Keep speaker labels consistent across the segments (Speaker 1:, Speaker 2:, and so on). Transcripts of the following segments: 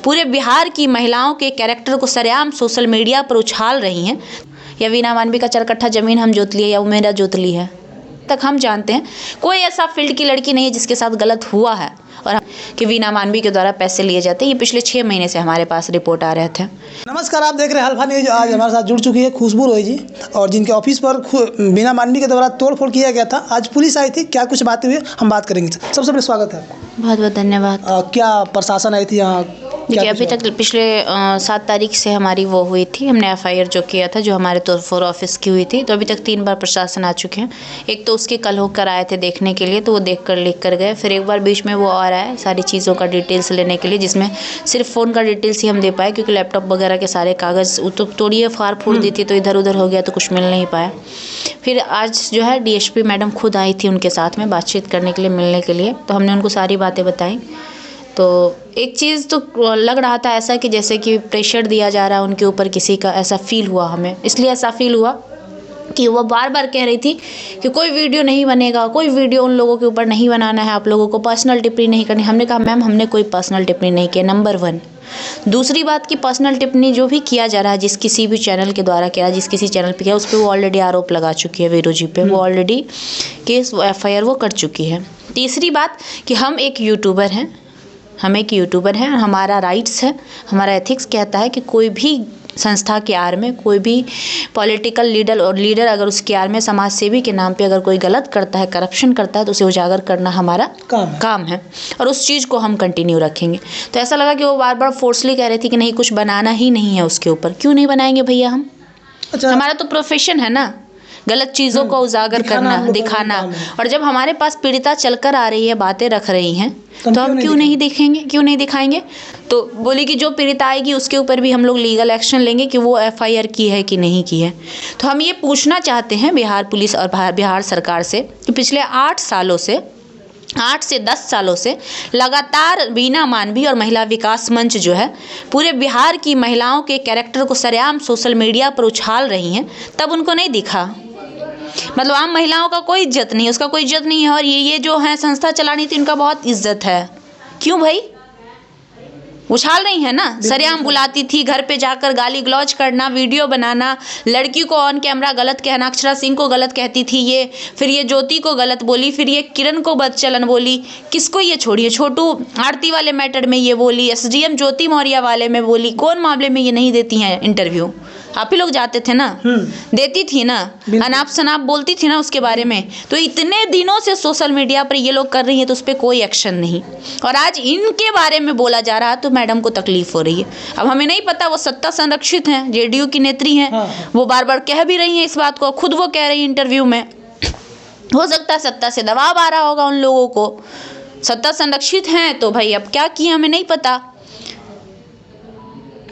Speaker 1: पूरे बिहार की महिलाओं के कैरेक्टर को सरेआम सोशल मीडिया पर उछाल रही हैं। या वीना मानवी का 4 कट्ठा ज़मीन हम जोत लिए या वो मेरा जोत ली है, तक हम जानते हैं कोई ऐसा फील्ड की लड़की नहीं है जिसके साथ गलत हुआ है और कि वीना मानवी के द्वारा पैसे लिए जाते हैं। ये पिछले 6 महीने से हमारे पास रिपोर्ट आ रहे थे।
Speaker 2: नमस्कार, आप देख रहे हैं अल्फा न्यूज। आज हमारे साथ जुड़ चुकी है खुशबू रोय जी, और जिनके ऑफिस पर वीना मानवी के द्वारा तोड़फोड़ किया गया था। आज पुलिस आई थी, क्या कुछ बातें हुई हम बात करेंगे। सबसे पहले स्वागत है आपका।
Speaker 1: बहुत बहुत धन्यवाद।
Speaker 2: क्या प्रशासन आई थी यहाँ?
Speaker 1: देखिए, अभी तक पिछले 7 तारीख से हमारी वो हुई थी, हमने FIR जो किया था, जो हमारे तोड़फोड़ ऑफिस की हुई थी, तो अभी तक 3 बार प्रशासन आ चुके हैं। एक तो उसके कल होकर आए थे देखने के लिए, तो वो लिख कर गए। फिर एक बार बीच में वो आ रहा है सारी चीज़ों का डिटेल्स लेने के लिए, जिसमें सिर्फ फ़ोन का डिटेल्स ही हम दे पाए, क्योंकि लैपटॉप वगैरह के सारे कागज़ तो तोड़िए फाड़ फूड़ दी थी, तो इधर उधर हो गया, तो कुछ मिल नहीं पाया। फिर आज जो है DSP मैडम खुद आई थी उनके साथ में बातचीत करने के लिए, मिलने के लिए, तो हमने उनको सारी बातें बताई। तो एक चीज़ तो लग रहा था ऐसा कि जैसे कि प्रेशर दिया जा रहा है उनके ऊपर किसी का, ऐसा फील हुआ हमें। इसलिए ऐसा फील हुआ कि वो बार बार कह रही थी कि कोई वीडियो नहीं बनेगा, कोई वीडियो उन लोगों के ऊपर नहीं बनाना है, आप लोगों को पर्सनल टिप्पणी नहीं करनी। हमने कहा मैम, हमने कोई पर्सनल टिप्पणी नहीं किया, नंबर 1। दूसरी बात कि पर्सनल टिप्पणी जो भी किया जा रहा है, जिस किसी भी चैनल के द्वारा किया, जिस किसी चैनल पे किया, उस पर वो ऑलरेडी आरोप लगा चुकी है वीरू जी पे, वो ऑलरेडी केस FIR वो कर चुकी है। तीसरी बात कि हम एक यूट्यूबर हैं, हमारा राइट्स है, हमारा एथिक्स कहता है कि कोई भी संस्था के आड़ में, कोई भी पॉलिटिकल लीडर अगर उसके आड़ में समाज सेवी के नाम पे अगर कोई गलत करता है, करप्शन करता है, तो उसे उजागर करना हमारा काम है और उस चीज़ को हम कंटिन्यू रखेंगे। तो ऐसा लगा कि वो बार बार फोर्सली कह रही थी कि नहीं, कुछ बनाना ही नहीं है उसके ऊपर। क्यों नहीं बनाएंगे भैया हम? अच्छा, हमारा तो प्रोफेशन है ना, गलत चीज़ों को उजागर करना, दिखाना। और जब हमारे पास पीड़िता चलकर आ रही है, बातें रख रही हैं, तो हम क्यों नहीं दिखाएंगे? तो बोली कि जो पीड़िता आएगी उसके ऊपर भी हम लोग लीगल एक्शन लेंगे कि वो FIR की है कि नहीं की है। तो हम ये पूछना चाहते हैं बिहार पुलिस और बिहार सरकार से कि पिछले 8 से 10 सालों से लगातार वीना मानवी और महिला विकास मंच जो है पूरे बिहार की महिलाओं के कैरेक्टर को सरेआम सोशल मीडिया पर उछाल रही हैं, तब उनको नहीं दिखा। मतलब आम महिलाओं का कोई इज्जत नहीं है, उसका कोई इज्जत नहीं है। और ये जो है संस्था चलानी थी, उनका बहुत इज्जत है। क्यों भाई? उछाल रही है ना, सरेआम बुलाती थी, घर पे जाकर गाली गलौज करना, वीडियो बनाना, लड़की को ऑन कैमरा गलत कहना, अक्षरा सिंह को गलत कहती थी ये, फिर ये ज्योति को गलत बोली, फिर ये किरण को बदचलन बोली, किसको ये छोड़िए, छोटू आरती वाले मैटर में ये बोली, SDM ज्योति मौर्य वाले में बोली। कौन मामले में ये नहीं देती हैं इंटरव्यू? आप ही लोग जाते थे ना, देती थी ना, अनाप शनाप बोलती थी ना उसके बारे में। तो इतने दिनों से सोशल मीडिया पर ये लोग कर रही हैं, तो उस पर कोई एक्शन नहीं। और आज इनके बारे में बोला जा रहा है तो मैडम को तकलीफ हो रही है। अब हमें नहीं पता, वो सत्ता संरक्षित हैं, JDU की नेत्री हैं, वो बार बार कह भी रही हैं इस बात को, खुद वो कह रही है इंटरव्यू में। हो सकता है सत्ता से दबाव आ रहा होगा उन लोगों को, सत्ता संरक्षित हैं तो भाई अब क्या किया हमें नहीं पता।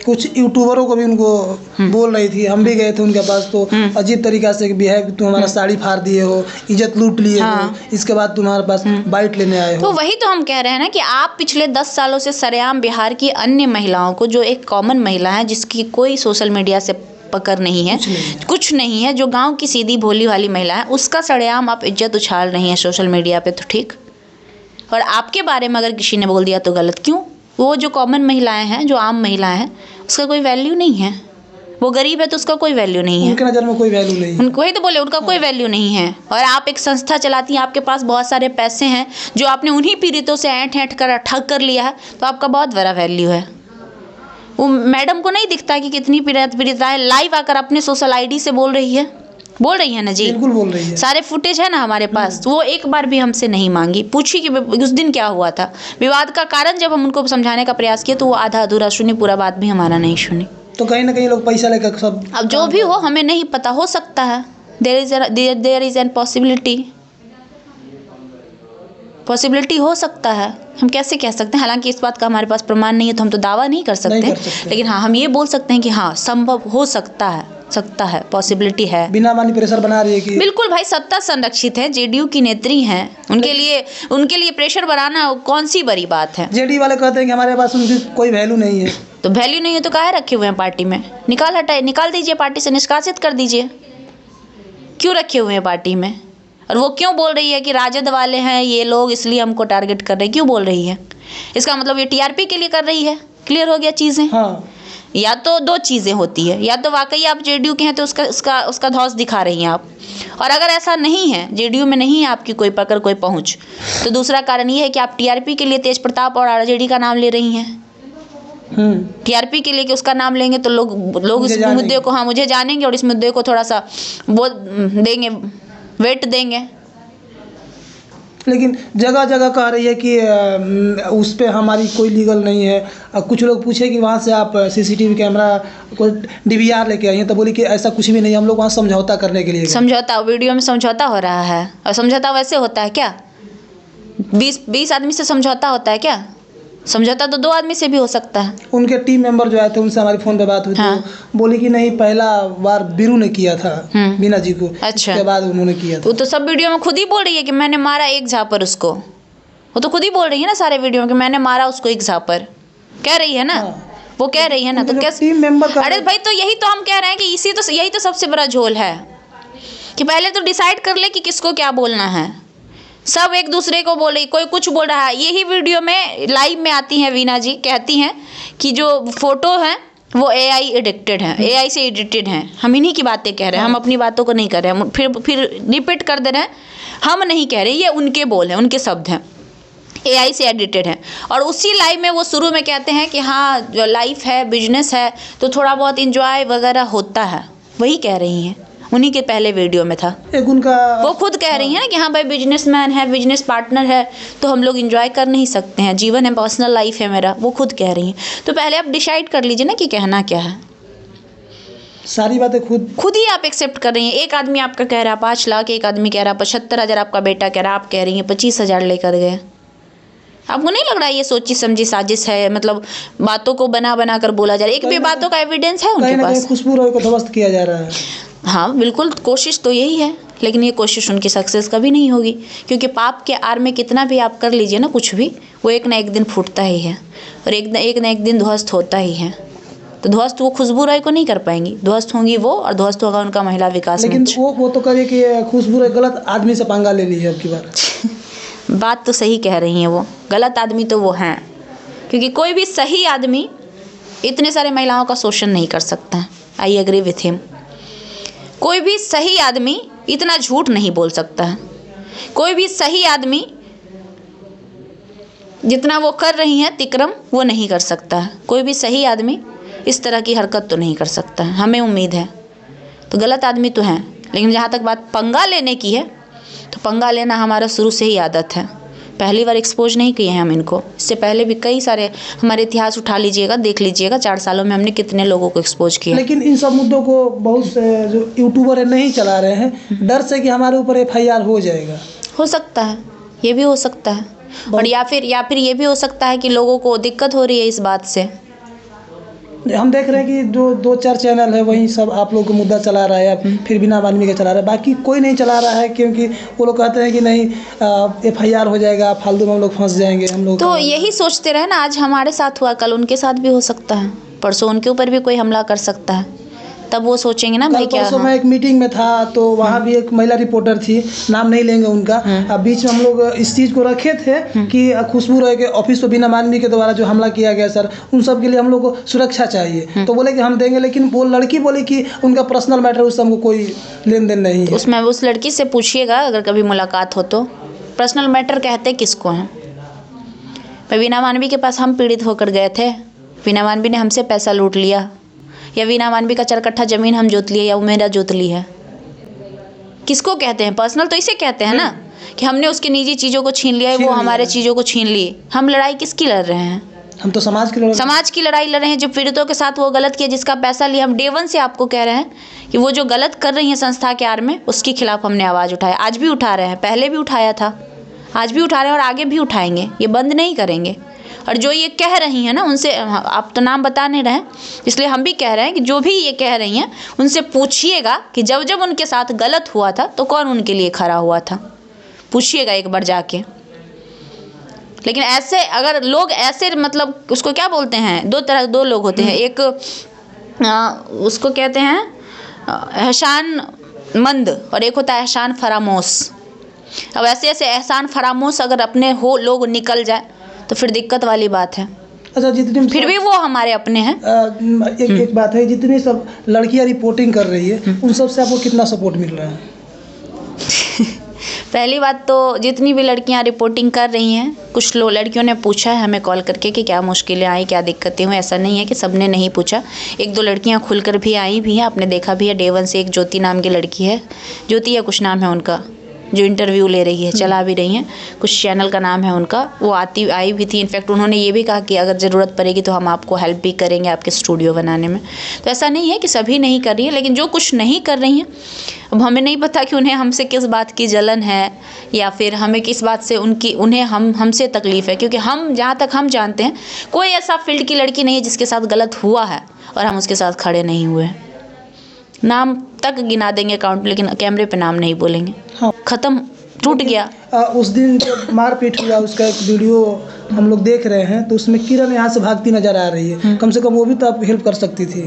Speaker 2: कुछ यूट्यूबरों को भी उनको बोल रही थी, हम भी गए थे उनके पास, तो अजीब तरीका से भी है कि तुम हमारा साड़ी फाड़ दिए हो, इज्जत लूट लिए हो, इसके बाद तुम्हारे पास बाइट लेने आए हो।
Speaker 1: तो वही तो हम कह रहे हैं ना कि आप पिछले 10 सालों से सरेआम बिहार की अन्य महिलाओं को, जो एक कॉमन महिला है जिसकी कोई सोशल मीडिया से पकड़ नहीं है, कुछ नहीं है, जो गाँव की सीधी भोली वाली महिला है, उसका सरेआम आप इज्जत उछाल रही हैं सोशल मीडिया पे, तो ठीक। और आपके बारे में अगर किसी ने बोल दिया तो गलत क्यों? वो जो कॉमन महिलाएं हैं, जो आम महिलाएं हैं, उसका कोई वैल्यू नहीं है। वो गरीब है तो उसका कोई वैल्यू नहीं है,
Speaker 2: उनके नज़र में कोई वैल्यू नहीं है।
Speaker 1: उनको वही तो बोले, उनका कोई वैल्यू नहीं है। और आप एक संस्था चलाती हैं, आपके पास बहुत सारे पैसे हैं, जो आपने उन्हीं पीड़ितों से ऐंठ कर ठग कर लिया है, तो आपका बहुत बड़ा वैल्यू है। वो मैडम को नहीं दिखता कि कितनी पीड़िताएं लाइव आकर अपने सोशल ID से बोल रही है ना जी,
Speaker 2: बिल्कुल बोल रही है।
Speaker 1: सारे फुटेज है ना हमारे पास। तो वो एक बार भी हमसे नहीं मांगी, पूछी कि उस दिन क्या हुआ था, विवाद का कारण जब हम उनको समझाने का प्रयास किया तो वो आधा अधूरा सुनी, पूरा बात भी हमारा नहीं सुनी।
Speaker 2: तो कहीं ना कहीं लोग पैसा लेकर सब,
Speaker 1: अब जो भी हो हमें नहीं पता, हो सकता है, देयर इज एन पॉसिबिलिटी हो सकता है, हम कैसे कह सकते हैं। हालांकि इस बात का हमारे पास प्रमाण नहीं है, तो हम तो दावा नहीं कर सकते, लेकिन हाँ हम ये बोल सकते हैं कि हाँ संभव हो सकता है, पॉसिबिलिटी है।
Speaker 2: बिना मानी प्रेशर बना रही है कि
Speaker 1: बिल्कुल भाई, सत्ता संरक्षित है, JDU की नेत्री हैं, उनके लिए प्रेशर बनाना कौन सी बड़ी बात है।
Speaker 2: JDU वाले कहते हैं कि हमारे पास उनकी कोई वैल्यू नहीं है।
Speaker 1: तो वैल्यू नहीं है तो काहे रखे हुए हैं पार्टी में? निकाल दीजिए, पार्टी से निष्कासित कर दीजिए। क्यों रखे हुए हैं पार्टी में? और वो क्यों बोल रही है कि राजद वाले हैं ये लोग, इसलिए हमको टारगेट कर रहे हैं? क्यों बोल रही है? इसका मतलब ये TRP के लिए कर रही है, क्लियर हो गया चीज़ें।
Speaker 2: हाँ,
Speaker 1: या तो दो चीज़ें होती है, या तो वाकई आप जेडीयू के हैं तो उसका धौंस दिखा रही हैं आप, और अगर ऐसा नहीं है, जेडीयू में नहीं है आपकी कोई पकड़ कोई पहुंच, तो दूसरा कारण ये है कि आप टीआरपी के लिए तेज प्रताप और आरजेडी का नाम ले रही हैं। टीआरपी के लिए कि उसका नाम लेंगे तो लोग इस मुद्दे को, हाँ, मुझे जानेंगे और इस मुद्दे को थोड़ा सा वो देंगे, वेट देंगे।
Speaker 2: लेकिन जगह जगह कह रही है कि उस पर हमारी कोई लीगल नहीं है। कुछ लोग पूछे कि वहाँ से आप सीसीटीवी कैमरा को डीवीआर लेके आई हैं, तो बोली कि ऐसा कुछ भी नहीं, हम लोग वहाँ समझौता करने के लिए गए।
Speaker 1: समझौता, वीडियो में समझौता हो रहा है, और समझौता वैसे होता है क्या? 20 आदमी से समझौता होता है क्या? समझौता तो 2 आदमी से भी हो सकता है।
Speaker 2: उनके टीम मेंबर जो आए थे उनसे हमारी फ़ोन पे बात हुई
Speaker 1: हाँ।
Speaker 2: थी, बोली कि नहीं, पहला बार बीरू ने किया था बीना जी को,
Speaker 1: अच्छा।
Speaker 2: उसके बाद उन्होंने किया था।
Speaker 1: वो तो सब वीडियो में खुद ही बोल रही है कि मैंने मारा एक झापर उसको, वो तो खुद ही बोल रही है ना सारे वीडियो में कि मैंने मारा उसको एक झापर, कह रही है ना।
Speaker 2: हाँ।
Speaker 1: वो कह रही है ना, तो कैसे
Speaker 2: टीम मेंबर का,
Speaker 1: अरे भाई, तो यही तो हम कह रहे हैं कि यही तो सबसे बड़ा झोल है कि पहले तो डिसाइड कर ले कि किसको क्या बोलना है। सब एक दूसरे को बोल रही, कोई कुछ बोल रहा है। यही वीडियो में लाइव में आती हैं वीना जी, कहती हैं कि जो फोटो है वो एआई एडिक्टेड है, एआई से एडिटेड हैं। हम इन्हीं की बातें कह रहे हैं, हम अपनी बातों को नहीं कर रहे हैं। फिर रिपीट कर दे रहे हैं, हम नहीं कह रहे, ये उनके बोल हैं, उनके शब्द हैं, एआई से एडिटेड है। और उसी लाइव में वो शुरू में कहते हैं कि हाँ, जो लाइफ है, बिजनेस है, तो थोड़ा बहुत इंजॉय वगैरह होता है, वही कह रही हैं। उन्हीं के पहले वीडियो में था
Speaker 2: एक उनका,
Speaker 1: वो खुद कह रही हैं कि हाँ भाई, बिजनेसमैन है, बिजनेस पार्टनर है, तो हम लोग इंजॉय कर नहीं सकते हैं, जीवन है, पर्सनल लाइफ है मेरा, वो खुद कह रही हैं। तो पहले आप डिसाइड कर लीजिए ना कि कहना क्या है।
Speaker 2: सारी बातें खुद
Speaker 1: ही आप एक्सेप्ट कर रही हैं। एक आदमी आपका कह रहा है 5 लाख, एक आदमी कह रहा है 75,000, आपका बेटा कह रहा है, आप कह रही हैं 25,000 लेकर गए। आपको नहीं लग रहा है ये सोची समझी साजिश है? मतलब बातों को बना बना कर बोला जा रहा है, एक भी बातों का एविडेंस है उनके पास?
Speaker 2: खुशबू रॉय को ध्वस्त किया जा रहा है।
Speaker 1: हाँ बिल्कुल, कोशिश तो यही है, लेकिन ये कोशिश उनकी सक्सेस कभी नहीं होगी, क्योंकि पाप के आर में कितना भी आप कर लीजिए ना कुछ भी, वो एक ना एक दिन फूटता ही है, और एक ना एक दिन ध्वस्त होता ही है। तो ध्वस्त वो खुशबू रॉय को नहीं कर पाएंगी, ध्वस्त होंगी वो, और ध्वस्त होगा उनका महिला विकास।
Speaker 2: लेकिन वो तो कहे कि खुशबू रॉय गलत आदमी से पंगा ले ली है अब की बार।
Speaker 1: बात तो सही कह रही हैं, वो गलत आदमी तो वो हैं, क्योंकि कोई भी सही आदमी इतने सारे महिलाओं का शोषण नहीं कर सकता है। I agree with him. कोई भी सही आदमी इतना झूठ नहीं बोल सकता है। कोई भी सही आदमी जितना वो कर रही हैं तिक्रम, वो नहीं कर सकता है। कोई भी सही आदमी इस तरह की हरकत तो नहीं कर सकता है, हमें उम्मीद है। तो गलत आदमी तो हैं, लेकिन जहाँ तक बात पंगा लेने की है, तो पंगा लेना हमारा शुरू से ही आदत है। पहली बार एक्सपोज नहीं किए हैं हम इनको, इससे पहले भी कई सारे हमारे इतिहास उठा लीजिएगा, देख लीजिएगा, 4 सालों में हमने कितने लोगों को एक्सपोज किया।
Speaker 2: लेकिन इन सब मुद्दों को बहुत से जो यूट्यूबर है नहीं चला रहे हैं, डर से कि हमारे ऊपर एफआईआर हो जाएगा।
Speaker 1: हो सकता है, ये भी हो सकता है, और या फिर ये भी हो सकता है कि लोगों को दिक्कत हो रही है इस बात से।
Speaker 2: हम देख रहे हैं कि जो 2-4 चैनल है वही सब आप लोग को मुद्दा चला रहा है, फिर बिना वाल्मीकि का चला रहा है, बाकी कोई नहीं चला रहा है, क्योंकि वो लोग कहते हैं कि नहीं एफआईआर हो जाएगा, फालतू में हम लोग फंस जाएंगे। हम लोग
Speaker 1: तो यही सोचते रहे ना, आज हमारे साथ हुआ, कल उनके साथ भी हो सकता है, परसों उनके ऊपर भी कोई हमला कर सकता है, तब वो सोचेंगे ना भाई क्या।
Speaker 2: परसों मैं एक मीटिंग में था, तो वहाँ भी एक महिला रिपोर्टर थी, नाम नहीं लेंगे उनका। अब बीच में हम लोग इस चीज़ को रखे थे कि खुशबू रॉय के ऑफिस पर बिना मानवी के द्वारा जो हमला किया गया सर, उन सब के लिए हम लोग को सुरक्षा चाहिए। तो बोले कि हम देंगे, लेकिन वो लड़की बोली कि उनका पर्सनल मैटर, उससे हमको कोई लेन देन नहीं है।
Speaker 1: उसमें उस लड़की से पूछिएगा अगर कभी मुलाकात हो तो, पर्सनल मैटर कहते किसको हैं? वीना मानवी के पास हम पीड़ित होकर गए थे, वीना मानवी ने हमसे पैसा लूट लिया, या वीना मानवी का 4 कट्ठा ज़मीन हम जोत लिए, या वो मेरा जोत ली है? किसको कहते हैं? पर्सनल तो इसे कहते हैं ना, कि हमने उसकी निजी चीज़ों को छीन लिया है, वो हमारे चीज़ों को छीन ली। हम लड़ाई किसकी लड़ रहे हैं?
Speaker 2: हम तो समाज की
Speaker 1: लड़ाई लड़ रहे हैं। जो पीड़ितों के साथ वो गलत किया, जिसका पैसा लिया, हम डे 1 से आपको कह रहे हैं कि वो जो गलत कर रही हैं संस्था के आड़ में, उसके खिलाफ हमने आवाज़ उठाया। आज भी उठा रहे हैं, पहले भी उठाया था, आज भी उठा रहे हैं, और आगे भी उठाएंगे, ये बंद नहीं करेंगे। और जो ये कह रही हैं ना, उनसे, आप तो नाम बता नहीं रहे, इसलिए हम भी कह रहे हैं कि जो भी ये कह रही हैं उनसे पूछिएगा कि जब जब उनके साथ गलत हुआ था तो कौन उनके लिए खड़ा हुआ था, पूछिएगा एक बार जाके। लेकिन ऐसे अगर लोग ऐसे, मतलब उसको क्या बोलते हैं, 2 लोग होते हैं, एक उसको कहते हैं एहसान मंद, और एक होता है एहसान फरामोश। अब ऐसे एहसान फरामोश अगर अपने हो लोग निकल जाए तो फिर दिक्कत वाली बात है।
Speaker 2: अच्छा, जितनी
Speaker 1: फिर भी वो हमारे अपने हैं।
Speaker 2: एक बात है, जितनी सब लड़कियां रिपोर्टिंग कर रही है उन सब से आपको कितना सपोर्ट मिल रहा है?
Speaker 1: पहली बात तो जितनी भी लड़कियां रिपोर्टिंग कर रही हैं, कुछ लड़कियों ने पूछा है हमें कॉल करके कि क्या मुश्किलें आई, क्या दिक्कतें हुई। ऐसा नहीं है कि सबने नहीं पूछा, एक दो लड़कियां खुलकर भी आई भी हैं, आपने देखा भी है। डे 1 से एक ज्योति नाम की लड़की है, ज्योति या कुछ नाम है उनका, जो इंटरव्यू ले रही है, चला भी रही हैं, कुछ चैनल का नाम है उनका, वो आई भी थी। इनफैक्ट उन्होंने ये भी कहा कि अगर ज़रूरत पड़ेगी तो हम आपको हेल्प भी करेंगे आपके स्टूडियो बनाने में। तो ऐसा नहीं है कि सभी नहीं कर रही है, लेकिन जो कुछ नहीं कर रही हैं, अब हमें नहीं पता कि उन्हें हमसे किस बात की जलन है या फिर हमें किस बात से उन्हें हमसे तकलीफ़ है। क्योंकि हम जहाँ तक हम जानते हैं, कोई ऐसा फील्ड की लड़की नहीं है जिसके साथ गलत हुआ है और हम उसके साथ खड़े नहीं हुए हैं। नाम तक गिना देंगे अकाउंट, लेकिन कैमरे पे नाम नहीं बोलेंगे।
Speaker 2: हाँ।
Speaker 1: ख़त्म, टूट गया।
Speaker 2: उस दिन जब मारपीट हुआ उसका एक वीडियो हम लोग देख रहे हैं, तो उसमें किरण यहाँ से भागती नजर आ रही है। कम से कम वो भी तो आप हेल्प कर सकती थी।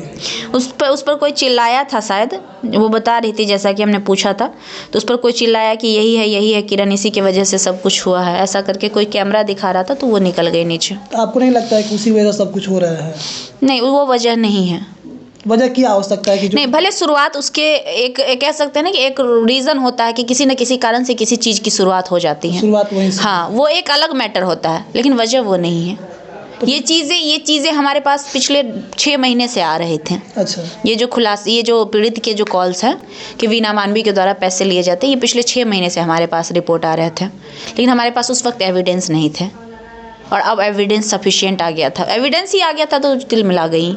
Speaker 1: उस पर कोई चिल्लाया था शायद, वो बता रही थी, जैसा कि हमने पूछा था, तो उस पर कोई चिल्लाया कि यही है किरण, इसी की वजह से सब कुछ हुआ है, ऐसा करके कोई कैमरा दिखा रहा था, तो वो निकल गई नीचे।
Speaker 2: तो आपको नहीं लगता है कि उसी वजह से सब कुछ हो रहा है?
Speaker 1: नहीं, वो वजह नहीं है।
Speaker 2: वजह क्या हो सकता है कि
Speaker 1: नहीं, भले शुरुआत उसके एक कह सकते हैं ना कि एक रीज़न होता है कि किसी न किसी कारण से किसी चीज़ की शुरुआत हो जाती है,
Speaker 2: शुरुआत वहीं से।
Speaker 1: हाँ, वो एक अलग मैटर होता है, लेकिन वजह वो नहीं है।
Speaker 2: तो
Speaker 1: ये चीज़ें हमारे पास पिछले 6 महीने से आ रहे थे।
Speaker 2: अच्छा।
Speaker 1: ये जो पीड़ित के जो कॉल्स हैं कि वीना मानवी के द्वारा पैसे लिए जाते हैं, ये पिछले 6 महीने से हमारे पास रिपोर्ट आ रहे थे, लेकिन हमारे पास उस वक्त एविडेंस नहीं थे, और अब एविडेंस सफिशिएंट आ गया था। एविडेंस ही आ गया था तो दिल मिला गई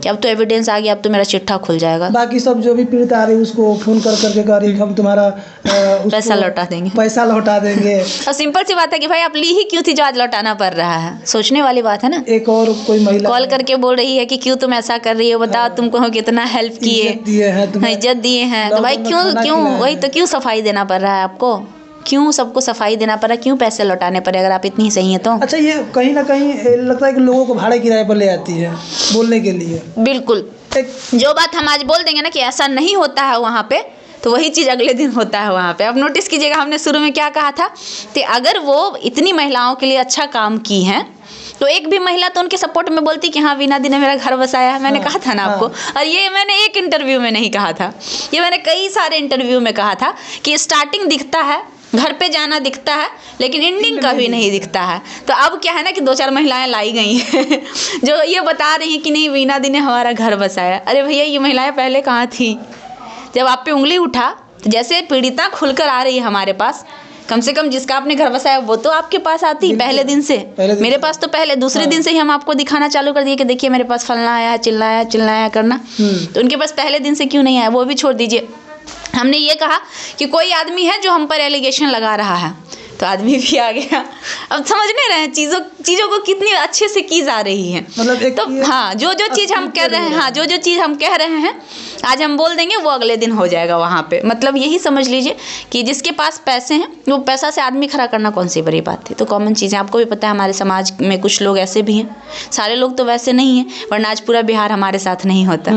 Speaker 1: कि अब तो एविडेंस आ गया, अब तो मेरा चिट्ठा खुल जाएगा।
Speaker 2: बाकी सब जो भी पीड़ित आ रही है उसको फ़ोन कर करके कह रही हम तुम्हारा
Speaker 1: पैसा लौटा देंगे। और सिंपल सी बात है कि भाई आप ली ही क्यों थी जो आज लौटाना पड़ रहा है? सोचने वाली बात है ना।
Speaker 2: एक और कोई महिला
Speaker 1: कॉल करके बोल रही है कि क्यों तुम ऐसा कर रही हो, बताओ तुमको कितना हेल्प किए, इज्जत दिए हैं, तो भाई क्यों वही तो, क्यों सफाई देना पड़ रहा है आपको? क्यों सबको सफाई देना पड़ा? क्यों पैसे लौटाने पड़े अगर आप इतनी ही सही हैं तो?
Speaker 2: अच्छा, ये कहीं ना कहीं लगता है कि लोगों को भाड़े किराए पर ले आती है बोलने के लिए।
Speaker 1: बिल्कुल, जो बात हम आज बोल देंगे ना कि ऐसा नहीं होता है वहाँ पे, तो वही चीज़ अगले दिन होता है वहाँ पे। अब नोटिस कीजिएगा, हमने शुरू में क्या कहा था कि अगर वो इतनी महिलाओं के लिए अच्छा काम की हैं, तो एक भी महिला तो उनके सपोर्ट में बोलती कि हाँ वीना दी ने मेरा घर बसाया है। मैंने कहा था ना आपको, और ये मैंने एक इंटरव्यू में नहीं कहा था, ये मैंने कई सारे इंटरव्यू में कहा था कि स्टार्टिंग दिखता है, घर पे जाना दिखता है, लेकिन एंडिंग कभी नहीं दिखता है। तो अब क्या है ना कि 2-4 महिलाएं लाई गई हैं जो ये बता रही हैं कि नहीं वीना दी ने हमारा घर बसाया। अरे भैया, ये महिलाएं पहले कहाँ थी? जब आप पे उंगली उठा, तो जैसे पीड़िता खुलकर आ रही है हमारे पास, कम से कम जिसका आपने घर बसाया वो तो आपके पास आती पहले दिन से। मेरे पास तो पहले दूसरे दिन से ही हम आपको दिखाना चालू कर दिए कि देखिए मेरे पास फलना आया है, चिल्लाया करना। तो उनके पास पहले दिन से क्यों नहीं आया? वो भी छोड़ दीजिए। हमने ये कहा कि कोई आदमी है जो हम पर एलिगेशन लगा रहा है, तो आदमी भी आ गया। अब समझ नहीं रहे हैं चीज़ों को कितनी अच्छे से की जा रही है।
Speaker 2: मतलब
Speaker 1: तो हाँ, जो चीज़ हम कह रहे हैं, हाँ, जो चीज़ हम कह रहे हैं आज हम बोल देंगे, वो अगले दिन हो जाएगा वहाँ पे। मतलब यही समझ लीजिए कि जिसके पास पैसे हैं, वो पैसा से आदमी खड़ा करना कौन सी बड़ी बात है। तो कॉमन चीज़ें आपको भी पता है, हमारे समाज में कुछ लोग ऐसे भी हैं, सारे लोग तो वैसे नहीं हैं, वरना आज पूरा बिहार हमारे साथ नहीं होता।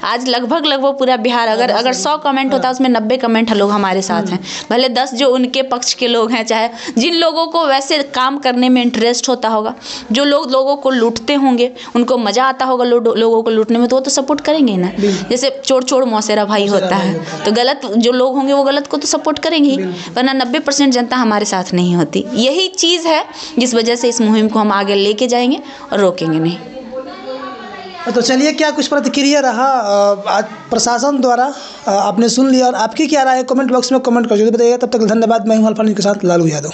Speaker 1: आज लगभग पूरा बिहार, अगर 100 कमेंट होता है उसमें 90 कमेंट लोग हमारे साथ हैं। भले 10 जो उनके पक्ष के लोग हैं, चाहे जिन लोगों को वैसे काम करने में इंटरेस्ट होता होगा, जो लोगों को लूटते होंगे, उनको मज़ा आता होगा लोगों को लूटने में, तो वो तो सपोर्ट करेंगे ना। जैसे चोर मौसेरा भाई होता है, तो गलत जो लोग होंगे वो गलत को तो सपोर्ट करेंगे ही, वरना 90% जनता हमारे साथ नहीं होती। यही चीज़ है जिस वजह से इस मुहिम को हम आगे लेके जाएंगे और रोकेंगे नहीं।
Speaker 2: तो चलिए, क्या कुछ प्रतिक्रिया रहा आज प्रशासन द्वारा आपने सुन लिया, और आपकी क्या राय है कमेंट बॉक्स में कमेंट कर बताइएगा। तब तक धन्यवाद। मैं हूं अल्फा न्यूज़ के साथ लालू यादव।